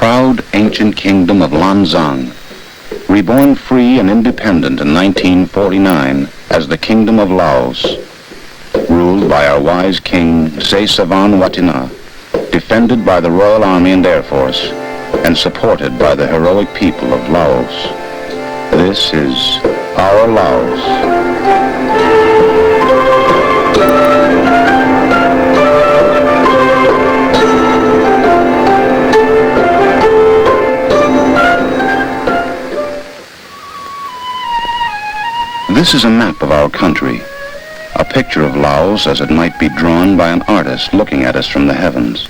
proud ancient kingdom of Lanzang, reborn free and independent in 1949 as the Kingdom of Laos, ruled by our wise king Savan Watina, defended by the Royal Army and Air Force, and supported by the heroic people of Laos. This is our Laos. This is a map of our country, a picture of Laos as it might be drawn by an artist looking at us from the heavens.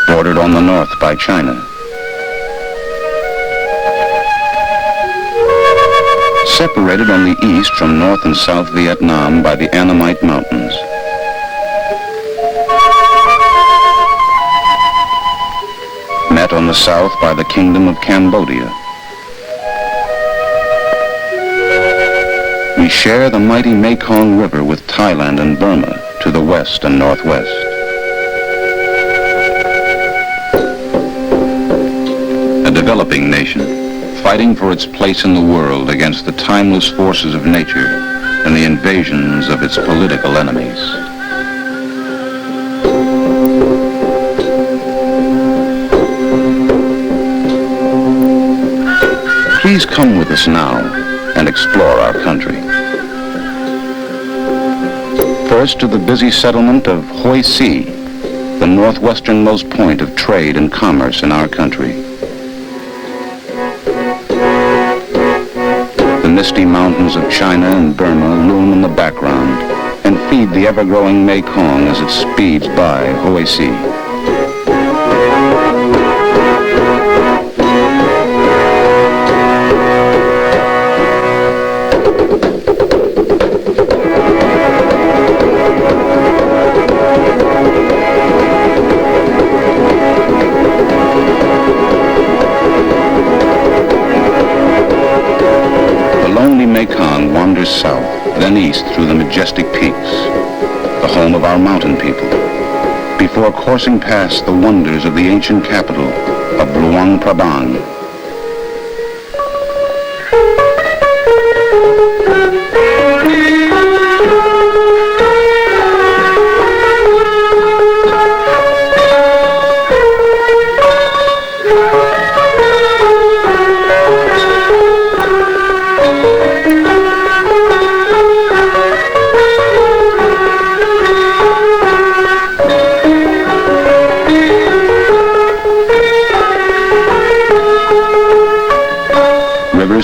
Bordered on the north by China. Separated on the east from North and South Vietnam by the Annamite Mountains. Met on the south by the Kingdom of Cambodia. We share the mighty Mekong River with Thailand and Burma to the west and northwest. A developing nation, fighting for its place in the world against the timeless forces of nature and the invasions of its political enemies. Please come with us now and explore our country. First to the busy settlement of Hoi Si, the northwesternmost point of trade and commerce in our country. The misty mountains of China and Burma loom in the background and feed the ever-growing Mekong as it speeds by Hoi Si. Mekong wanders south, then east through the majestic peaks, the home of our mountain people, before coursing past the wonders of the ancient capital of Luang Prabang.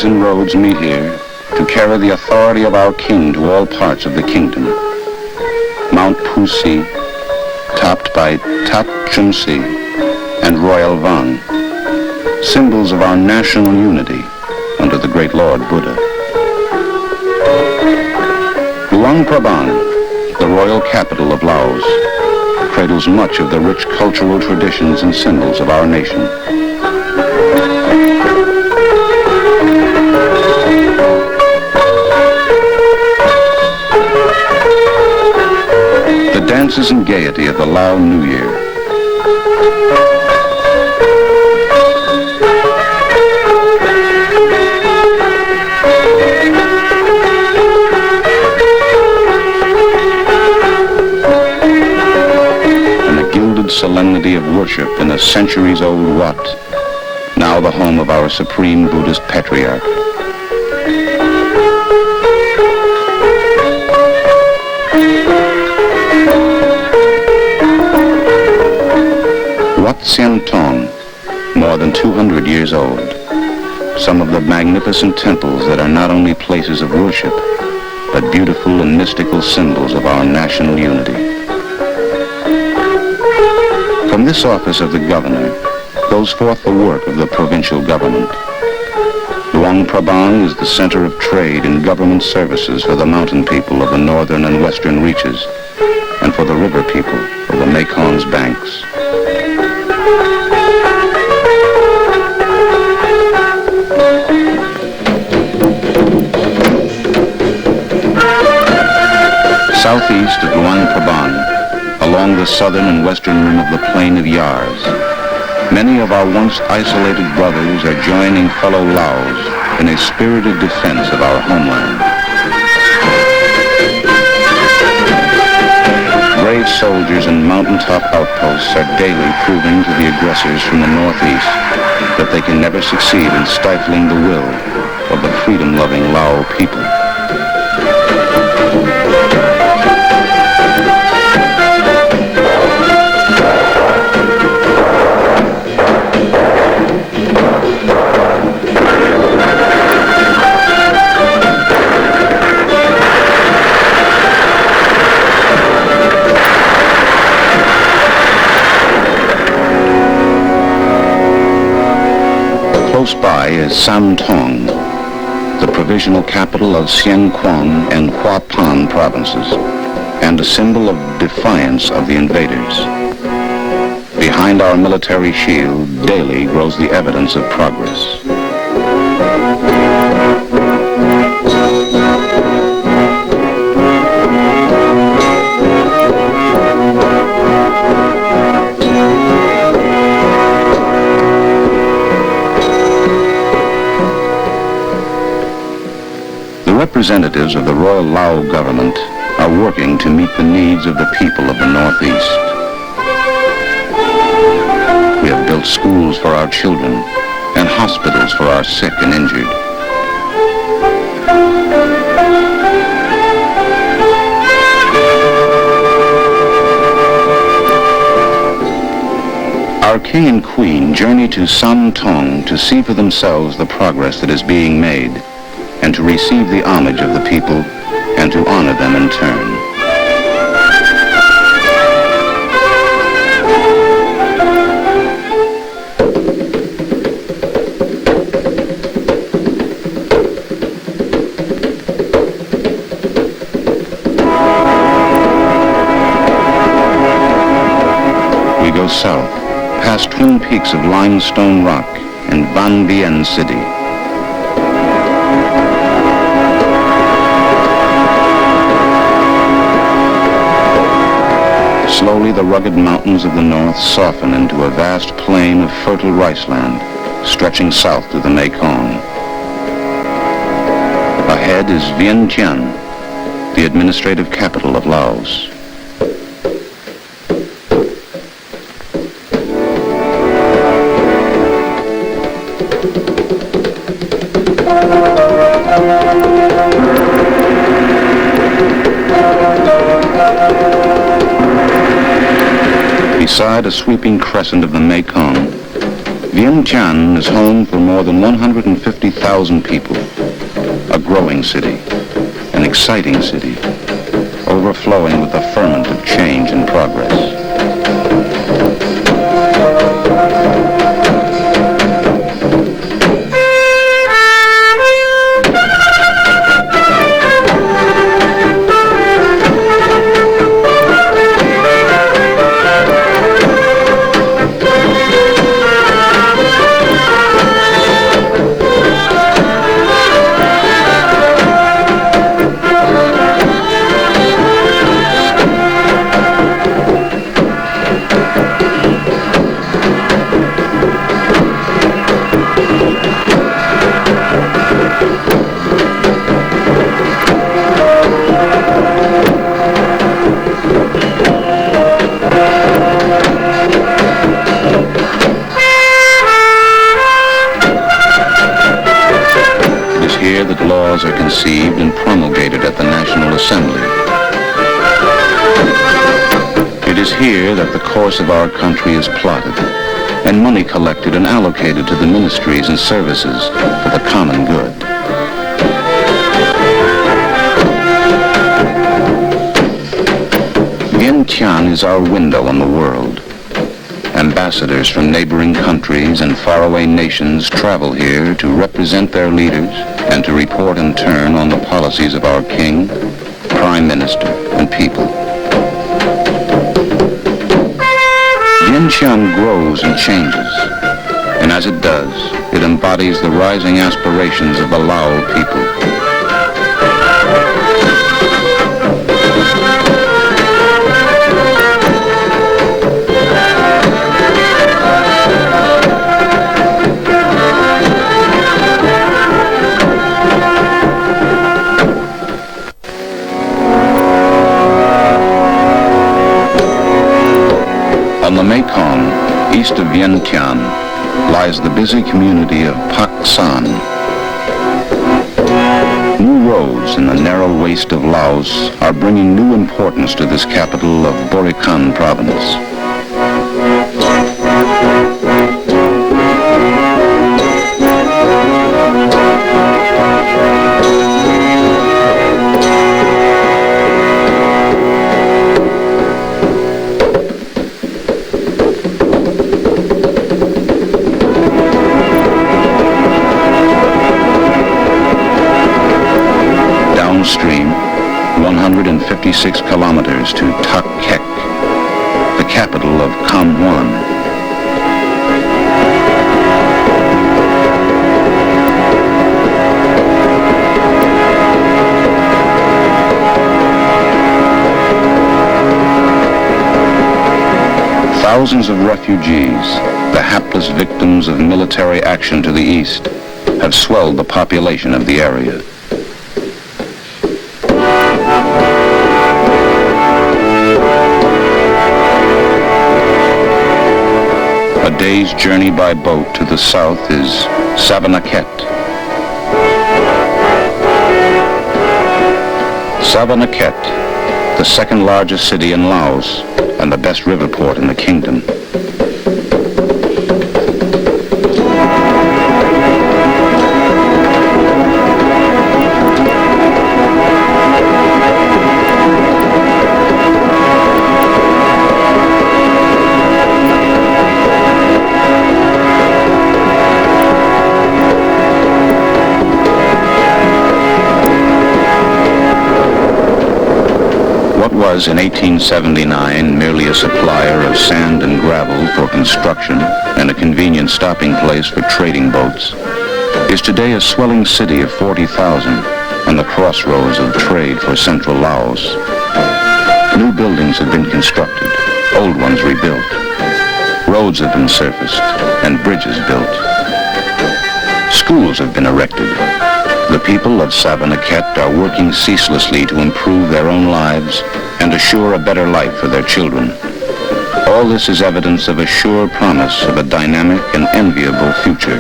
And roads meet here to carry the authority of our king to all parts of the kingdom. Mount Pusi, topped by Tat Chum Si and Royal Vang, symbols of our national unity under the great Lord Buddha. Luang Prabang, the royal capital of Laos, cradles much of the rich cultural traditions and symbols of our nation. The dances and gaiety of the Lao New Year. And the gilded solemnity of worship in a centuries-old Wat, now the home of our supreme Buddhist patriarch. Wat Sian Tong, more than 200 years old, some of the magnificent temples that are not only places of worship, but beautiful and mystical symbols of our national unity. From this office of the governor goes forth the work of the provincial government. Luang Prabang is the center of trade and government services for the mountain people of the northern and western reaches, and for the river people of the Mekong's banks. Southeast of Luang Prabang, along the southern and western rim of the plain of Yars, Many of our once isolated brothers are joining fellow Laos in a spirited defense of our homeland. Brave soldiers in mountaintop outposts are daily proving to the aggressors from the northeast that they can never succeed in stifling the will of the freedom-loving Lao people. Close by is Sam Tong, the provisional capital of Xian Quang and Hua Pan provinces, and a symbol of defiance of the invaders. Behind our military shield daily grows the evidence of progress. Representatives of the Royal Lao government are working to meet the needs of the people of the Northeast. We have built schools for our children and hospitals for our sick and injured. Our King and Queen journey to Sam Tong to see for themselves the progress that is being made, and to receive the homage of the people and to honor them in turn. We go south, past twin peaks of limestone rock in Van Bien City. Slowly the rugged mountains of the north soften into a vast plain of fertile rice land, stretching south to the Mekong. Ahead is Vientiane, the administrative capital of Laos. Beside a sweeping crescent of the Mekong, Vientiane is home for more than 150,000 people, a growing city, an exciting city, overflowing with the ferment of change and progress. Are conceived and promulgated at the National Assembly. It is here that the course of our country is plotted, and money collected and allocated to the ministries and services for the common good. Vientiane is our window on the world. Ambassadors from neighboring countries and faraway nations travel here to represent their leaders and to report in turn on the policies of our king, prime minister, and people. Vientiane grows and changes, and as it does, it embodies the rising aspirations of the Lao people. On the Mekong, east of Vientiane, lies the busy community of Pak San. New roads in the narrow waste of Laos are bringing new importance to this capital of Burican province. Downstream, 156 kilometers to Tak Kek, the capital of Kham Muan. Thousands of refugees, the hapless victims of military action to the east, have swelled the population of the area. A day's journey by boat to the south is Savanaket. Savanaket, the second largest city in Laos and the best river port in the kingdom. Was in 1879 merely a supplier of sand and gravel for construction and a convenient stopping place for trading boats, is today a swelling city of 40,000 and the crossroads of trade for central Laos. New buildings have been constructed, old ones rebuilt. Roads have been surfaced and bridges built. Schools have been erected. The people of Savanaket are working ceaselessly to improve their own lives and assure a better life for their children. All this is evidence of a sure promise of a dynamic and enviable future.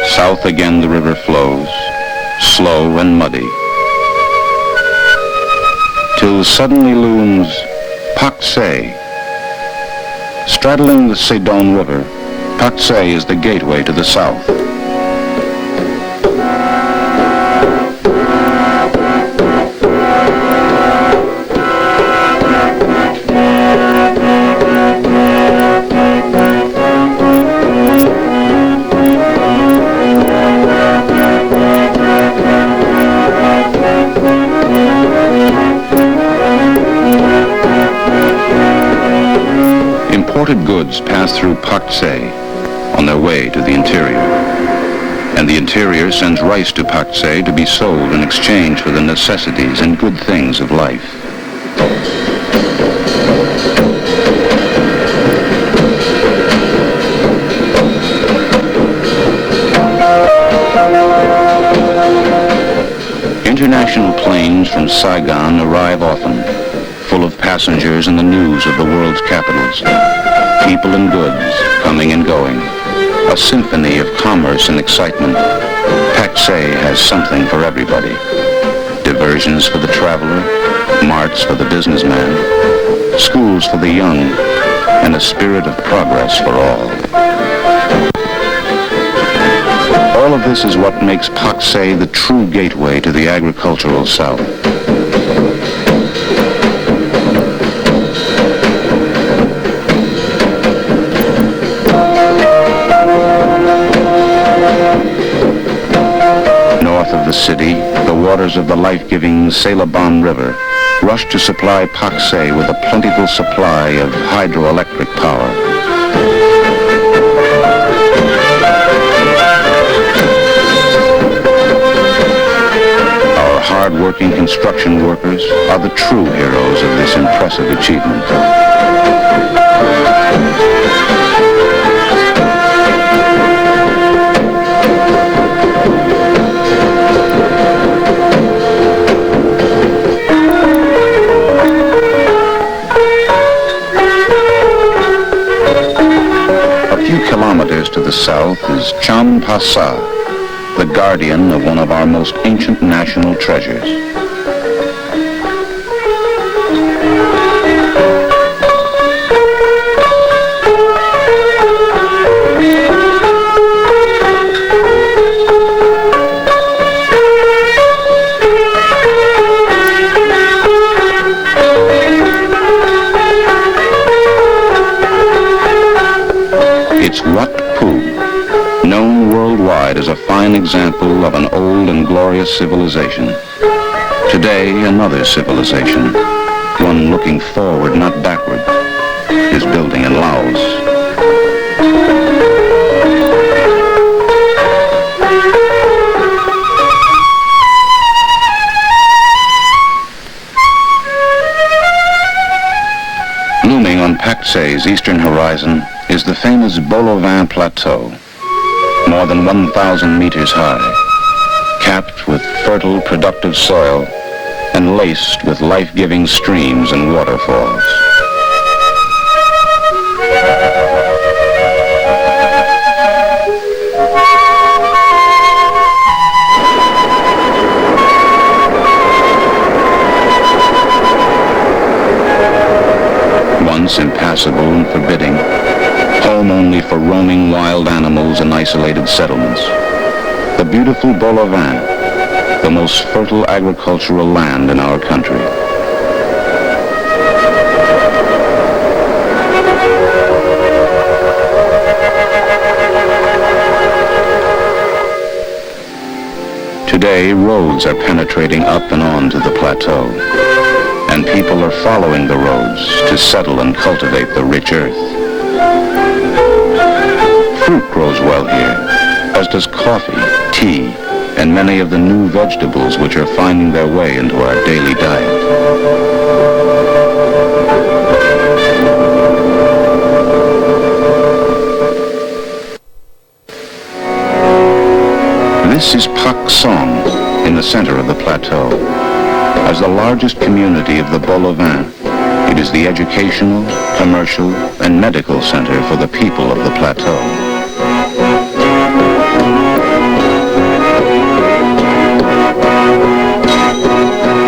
South again the river flows, slow and muddy, till suddenly looms Pak Se. Straddling the Sedon River, Pak Se is the gateway to the south. Imported goods pass through Pak Se on their way to the interior, and the interior sends rice to Pak Se to be sold in exchange for the necessities and good things of life. International planes from Saigon arrive often, full of passengers and the news of the world's capitals. People and goods coming and going. A symphony of commerce and excitement. Pak Se has something for everybody. Diversions for the traveler, marts for the businessman, schools for the young, and a spirit of progress for all. All of this is what makes Pak Se the true gateway to the agricultural south. North of the city, the waters of the life-giving Selaban River rush to supply Pak Se with a plentiful supply of hydroelectric power. Our hard-working construction workers are the true heroes of this impressive achievement. to the south is Champasa, the guardian of one of our most ancient national treasures. It's Wat Pu, known worldwide as a fine example of an old and glorious civilization. Today, another civilization, one looking forward, not backward, is building in Laos. Looming on Paksay's eastern horizon is the famous Bolovin Plateau, more than 1,000 meters high, capped with fertile, productive soil and laced with life-giving streams and waterfalls. Once impassable and forbidding, home only for roaming wild animals and isolated settlements, the beautiful Bolovin, the most fertile agricultural land in our country. Today, roads are penetrating up and on to the plateau, and people are following the roads to settle and cultivate the rich earth. Fruit grows well here, as does coffee, tea, and many of the new vegetables which are finding their way into our daily diet. This is Pak Song, in the center of the plateau. As the largest community of the Bolovin, it is the educational, commercial, and medical center for the people of the plateau.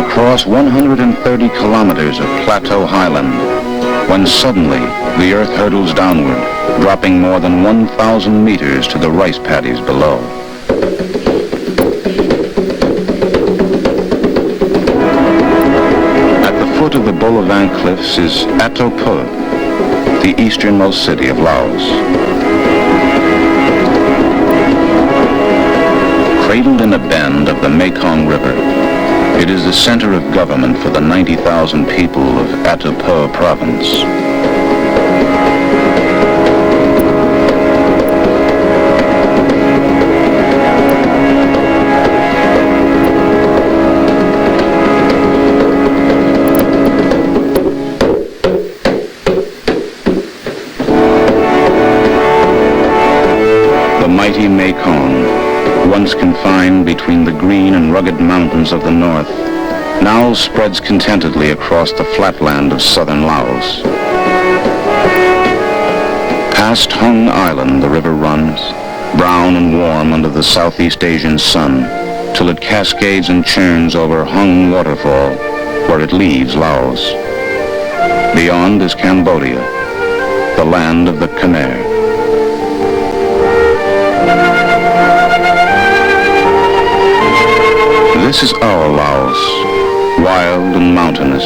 Across 130 kilometers of plateau highland, when suddenly the earth hurtles downward, dropping more than 1,000 meters to the rice paddies below. At the foot of the Bolovin cliffs is Atopo, the easternmost city of Laos. Cradled in a bend of the Mekong River, it is the center of government for the 90,000 people of Atopo province. The mighty Mekong, once confined between the green and rugged mountains of the north, now spreads contentedly across the flatland of southern Laos. Past Hung Island the river runs, brown and warm under the Southeast Asian sun, till it cascades and churns over Hung Waterfall, where it leaves Laos. Beyond is Cambodia, the land of the Khmer. This is our Laos, wild and mountainous,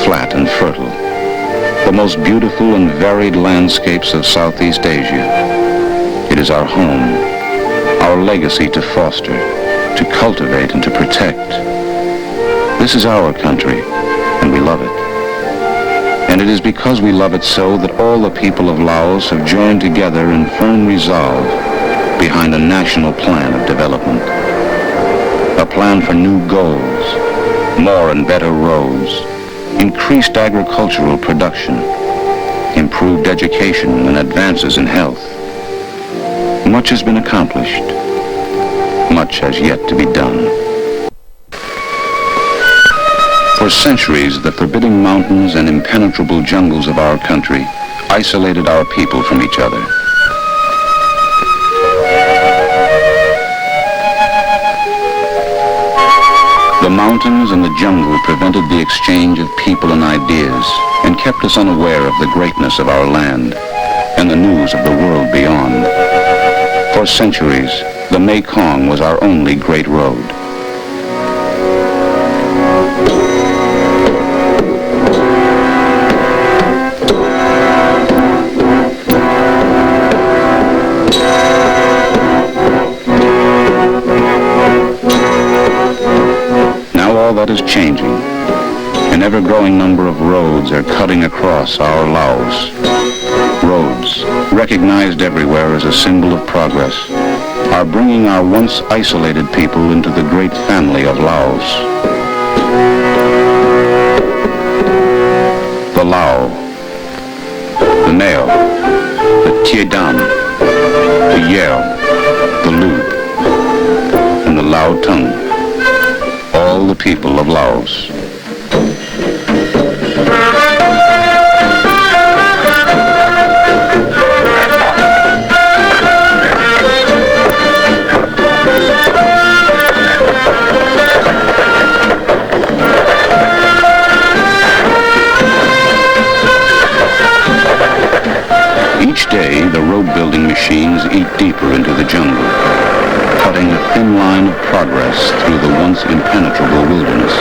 flat and fertile, the most beautiful and varied landscapes of Southeast Asia. It is our home, our legacy to foster, to cultivate and to protect. This is our country, and we love it. And it is because we love it so that all the people of Laos have joined together in firm resolve behind a national plan of development. A plan for new goals, more and better roads, increased agricultural production, improved education and advances in health. Much has been accomplished. Much has yet to be done. For centuries, the forbidding mountains and impenetrable jungles of our country isolated our people from each other. mountains and the jungle prevented the exchange of people and ideas and kept us unaware of the greatness of our land and the news of the world beyond. For centuries, the Mekong was our only great road. Now all that is changing. An ever-growing number of roads are cutting across our Laos. Roads, recognized everywhere as a symbol of progress, are bringing our once isolated people into the great family of Laos. The Lao, the Neo, the Tiedam, the Yeo, the Lu, and the Lao Tung, all the people of Laos. Each day, the road-building machines eat deeper into the jungle, cutting a thin line of progress through the once impenetrable wilderness.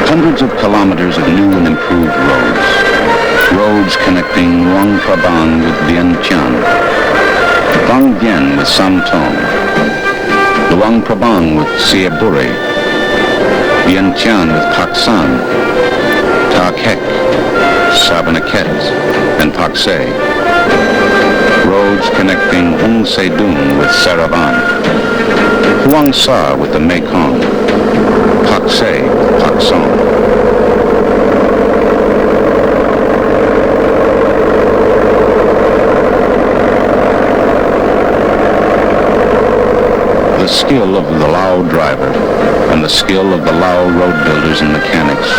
Hundreds of kilometers of new and improved roads. Roads connecting Luang Prabang with Vientiane, Bang Bien with Samtong, Luang Prabang with Sieburi, Vientiane with Paksan, Ta Kek, Sabanaket, and Paksay. Roads connecting Hung Sedung with Saravan, Huang Sa with the Mekong, Paksay with Paksong. The skill of the Lao driver and the skill of the Lao road builders and mechanics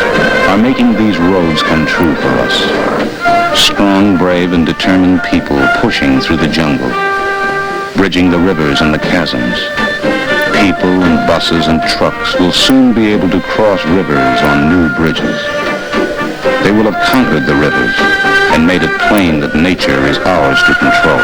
are making these roads come true for us. Strong, brave, and determined people pushing through the jungle, bridging the rivers and the chasms. People and buses and trucks will soon be able to cross rivers on new bridges. They will have conquered the rivers and made it plain that nature is ours to control.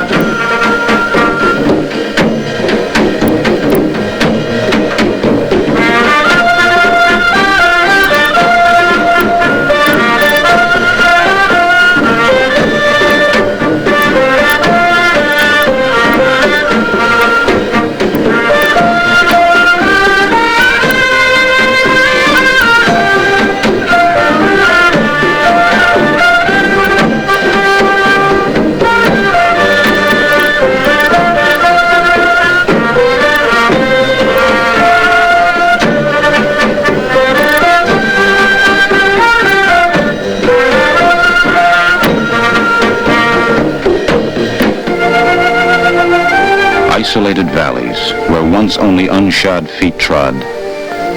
Isolated valleys, where once only unshod feet trod,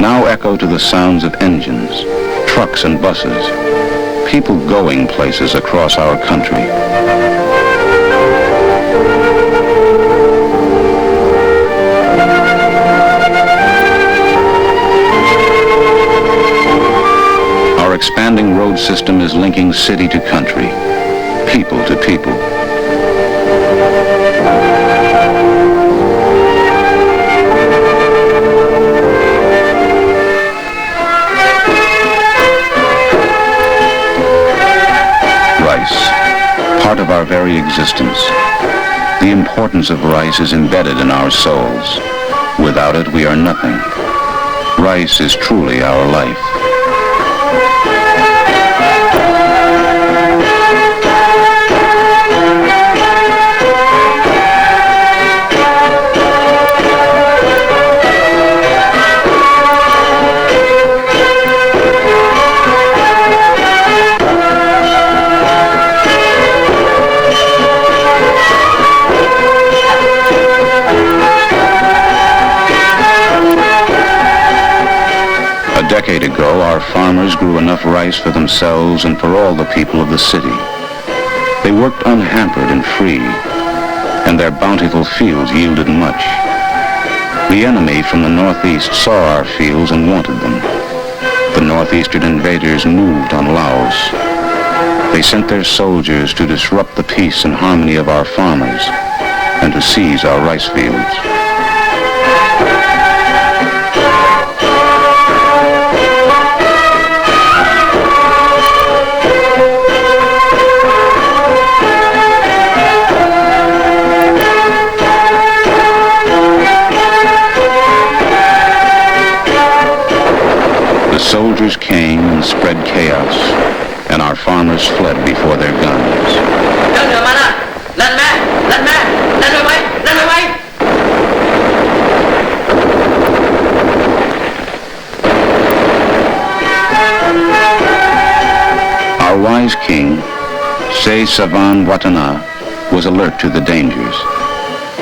now echo to the sounds of engines, trucks and buses, people going places across our country. Our expanding road system is linking city to country, people to people. Part of our very existence. The importance of rice is embedded in our souls. Without it, we are nothing. Rice is truly our life. decade ago, our farmers grew enough rice for themselves and for all the people of the city. They worked unhampered and free, and their bountiful fields yielded much. The enemy from the northeast saw our fields and wanted them. The northeastern invaders moved on Laos. They sent their soldiers to disrupt the peace and harmony of our farmers and to seize our rice fields. The soldiers came and spread chaos, and our farmers fled before their guns. Our wise king, Se Savan Watana, was alert to the dangers.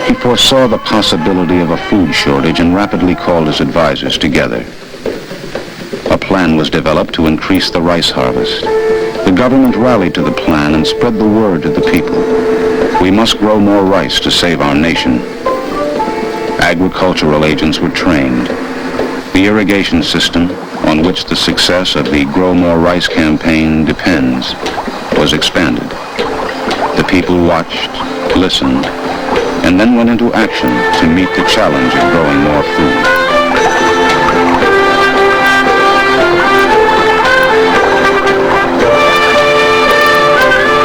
He foresaw the possibility of a food shortage and rapidly called his advisors together. A plan was developed to increase the rice harvest. The government rallied to the plan and spread the word to the people. We must grow more rice to save our nation. Agricultural agents were trained. The irrigation system, on which the success of the Grow More Rice campaign depends, was expanded. The people watched, listened, and then went into action to meet the challenge of growing more food.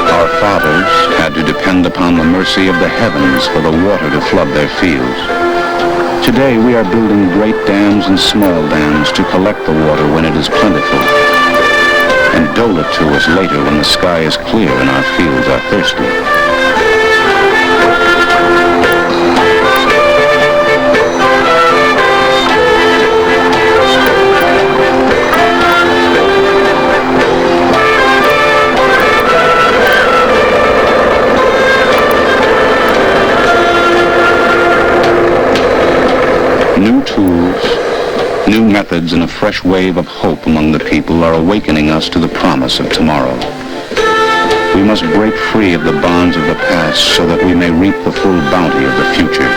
Our fathers had to depend upon the mercy of the heavens for the water to flood their fields. Today we are building great dams and small dams to collect the water when it is plentiful and dole it to us later when the sky is clear and our fields are thirsty. New tools, new methods, and a fresh wave of hope among the people are awakening us to the promise of tomorrow. We must break free of the bonds of the past so that we may reap the full bounty of the future.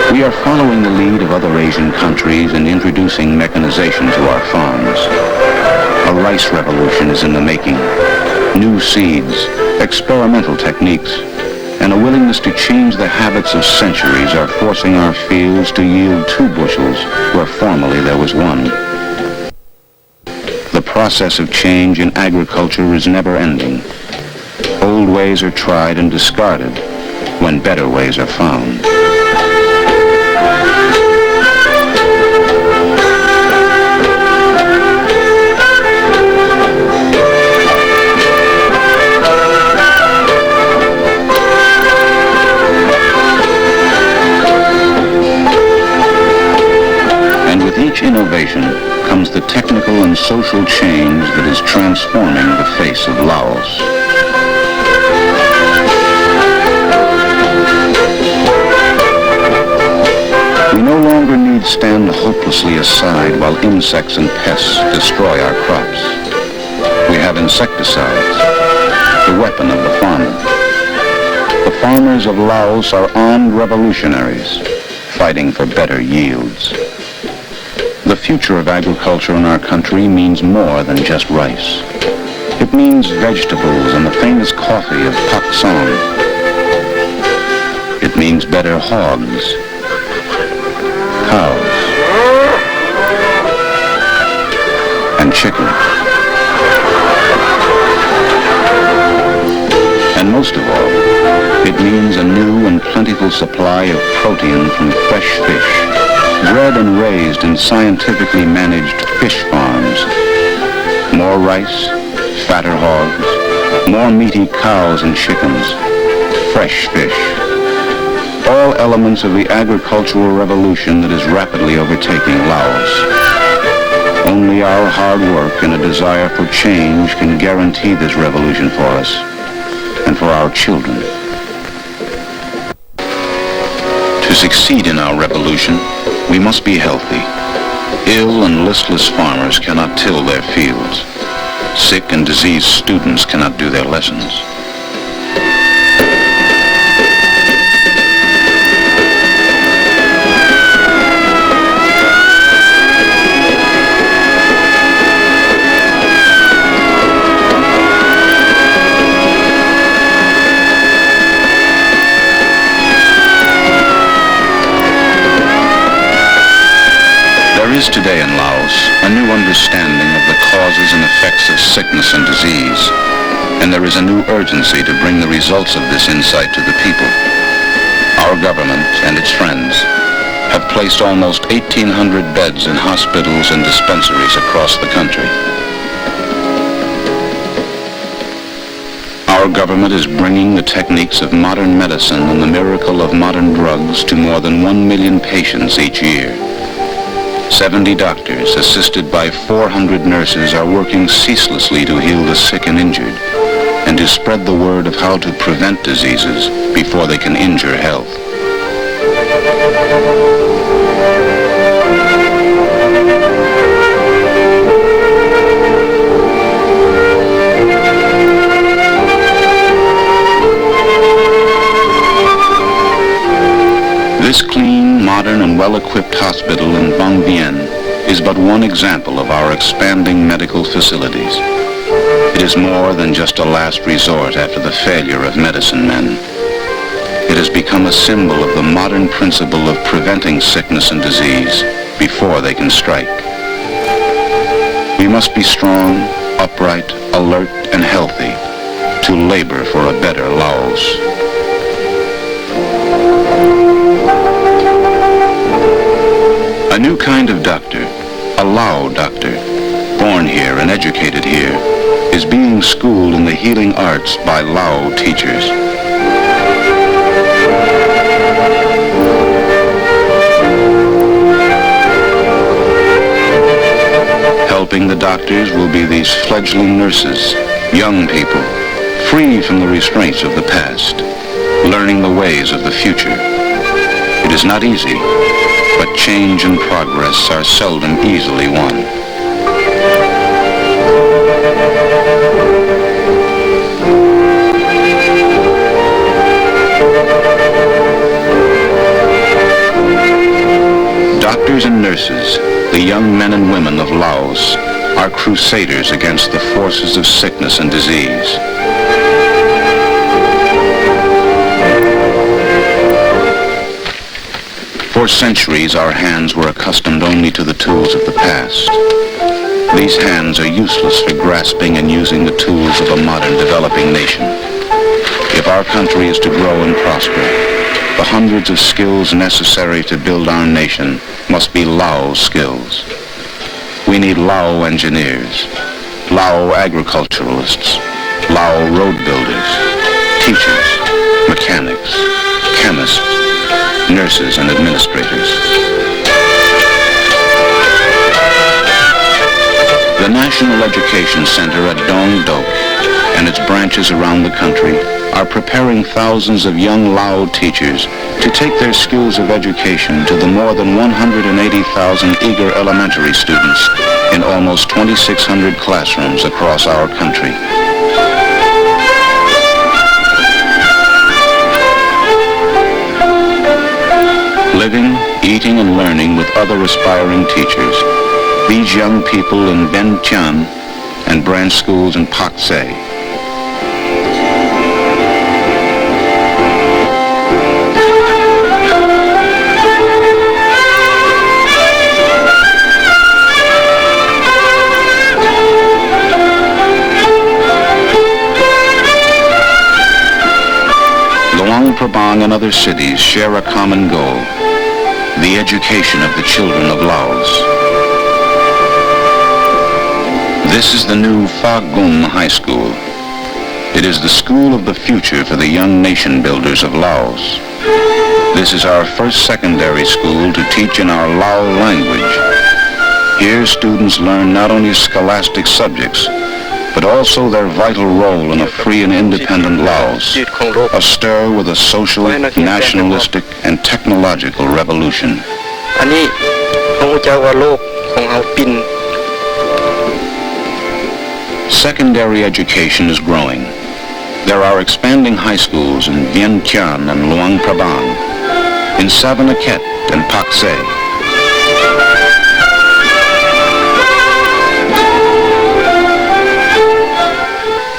We are following the lead of other Asian countries in introducing mechanization to our farms. A rice revolution is in the making. New seeds, experimental techniques, and a willingness to change the habits of centuries are forcing our fields to yield 2 bushels where formerly there was 1. The process of change in agriculture is never ending. Old ways are tried and discarded when better ways are found. Each innovation comes the technical and social change that is transforming the face of Laos. We no longer need stand hopelessly aside while insects and pests destroy our crops. We have insecticides, the weapon of the farmer. The farmers of Laos are armed revolutionaries, fighting for better yields. The future of agriculture in our country means more than just rice. It means vegetables and the famous coffee of Pak Song. It means better hogs, cows, and chickens. And most of all, it means a new and plentiful supply of protein from fresh fish, bred and raised in scientifically managed fish farms. More rice, fatter hogs, more meaty cows and chickens, fresh fish, all elements of the agricultural revolution that is rapidly overtaking Laos. Only our hard work and a desire for change can guarantee this revolution for us and for our children. To succeed in our revolution, we must be healthy. Ill and listless farmers cannot till their fields. Sick and diseased students cannot do their lessons. There is today in Laos a new understanding of the causes and effects of sickness and disease, and there is a new urgency to bring the results of this insight to the people. Our government and its friends have placed almost 1,800 beds in hospitals and dispensaries across the country. Our government is bringing the techniques of modern medicine and the miracle of modern drugs to more than 1 million patients each year. 70 doctors, assisted by 400 nurses, are working ceaselessly to heal the sick and injured, and to spread the word of how to prevent diseases before they can injure health. This clean, modern, and well-equipped hospital in Vang Bien is but one example of our expanding medical facilities. It is more than just a last resort after the failure of medicine men. It has become a symbol of the modern principle of preventing sickness and disease before they can strike. We must be strong, upright, alert, and healthy to labor for a better Laos. A new kind of doctor, a Lao doctor, born here and educated here, is being schooled in the healing arts by Lao teachers. Helping the doctors will be these fledgling nurses, young people, free from the restraints of the past, learning the ways of the future. It is not easy, but change and progress are seldom easily won. Doctors and nurses, the young men and women of Laos, are crusaders against the forces of sickness and disease. For centuries, our hands were accustomed only to the tools of the past. These hands are useless for grasping and using the tools of a modern developing nation. If our country is to grow and prosper, the hundreds of skills necessary to build our nation must be Lao skills. We need Lao engineers, Lao agriculturalists, Lao road builders, teachers, mechanics, chemists, nurses and administrators. The National Education Center at Dong Dok and its branches around the country are preparing thousands of young Lao teachers to take their skills of education to the more than 180,000 eager elementary students in almost 2,600 classrooms across our country. Living, eating, and learning with other aspiring teachers, these young people in Ben Tian and branch schools in Pak Se Luang Prabang and other cities share a common goal, the education of the children of Laos. This is the new Pha Gum High School. It is the school of the future for the young nation builders of Laos. This is our first secondary school to teach in our Lao language. Here students learn not only scholastic subjects, but also their vital role in a free and independent Laos, astir with a social, nationalistic, and technological revolution. Secondary education is growing. There are expanding high schools in Vientiane and Luang Prabang, in Savanaket and Pak Se.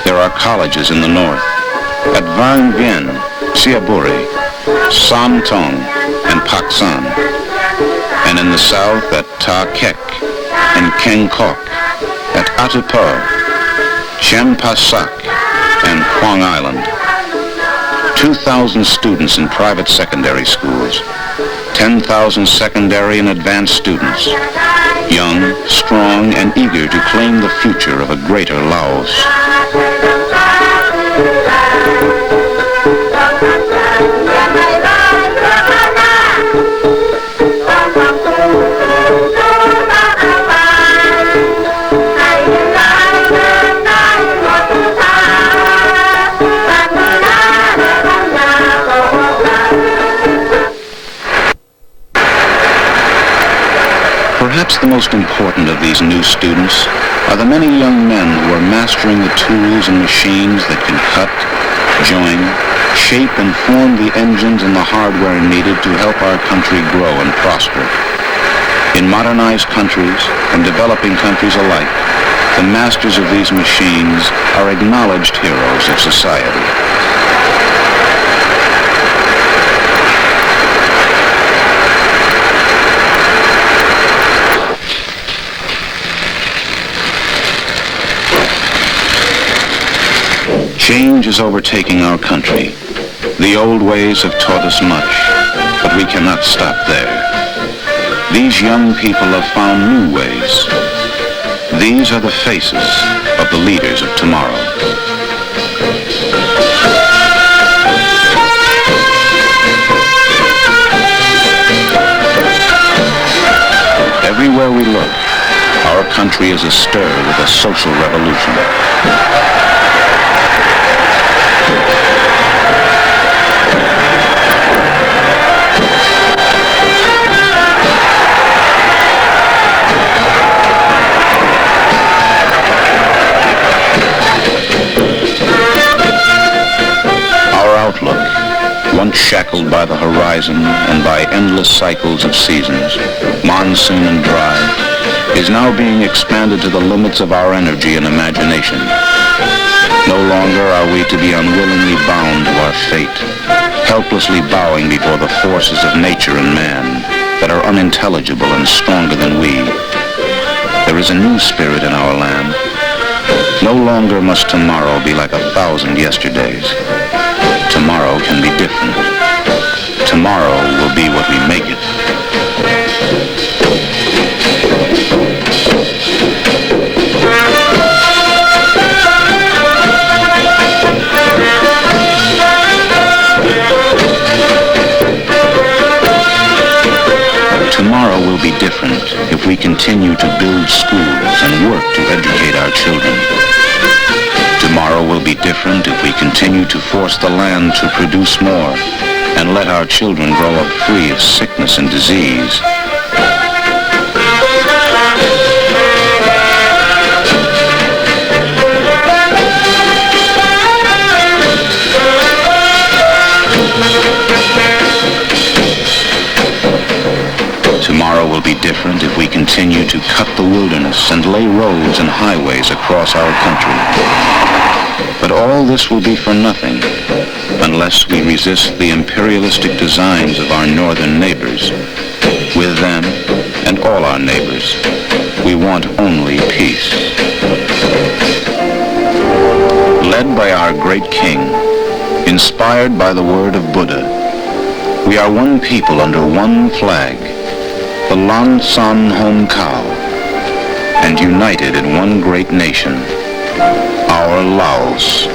There are colleges in the north, at Van Vien, Siaburi, Sam Tong, and Pak San, and in the south at Ta Kek and Keng Kok, at Atupur, Champasak, and Huang Island. 2,000 students in private secondary schools, 10,000 secondary and advanced students, young, strong, and eager to claim the future of a greater Laos. Perhaps the most important of these new students are the many young men who are mastering the tools and machines that can cut, join, shape and form the engines and the hardware needed to help our country grow and prosper. In modernized countries and developing countries alike, the masters of these machines are acknowledged heroes of society. Change is overtaking our country. The old ways have taught us much, but we cannot stop there. These young people have found new ways. These are the faces of the leaders of tomorrow. Everywhere we look, our country is astir with a social revolution. Once shackled by the horizon and by endless cycles of seasons, monsoon and dry, is now being expanded to the limits of our energy and imagination. No longer are we to be unwillingly bound to our fate, helplessly bowing before the forces of nature and man that are unintelligible and stronger than we. There is a new spirit in our land. No longer must tomorrow be like 1,000 yesterdays. Tomorrow can be different. Tomorrow will be what we make it. Tomorrow will be different if we continue to build schools and work to educate our children. Tomorrow will be different if we continue to force the land to produce more and let our children grow up free of sickness and disease. Tomorrow will be different if we continue to cut the wilderness and lay roads and highways across our country. But all this will be for nothing unless we resist the imperialistic designs of our northern neighbors. With them and all our neighbors, we want only peace. Led by our great king, inspired by the word of Buddha, we are one people under one flag, the Lan San Hom Kao, and united in one great nation, our Laos.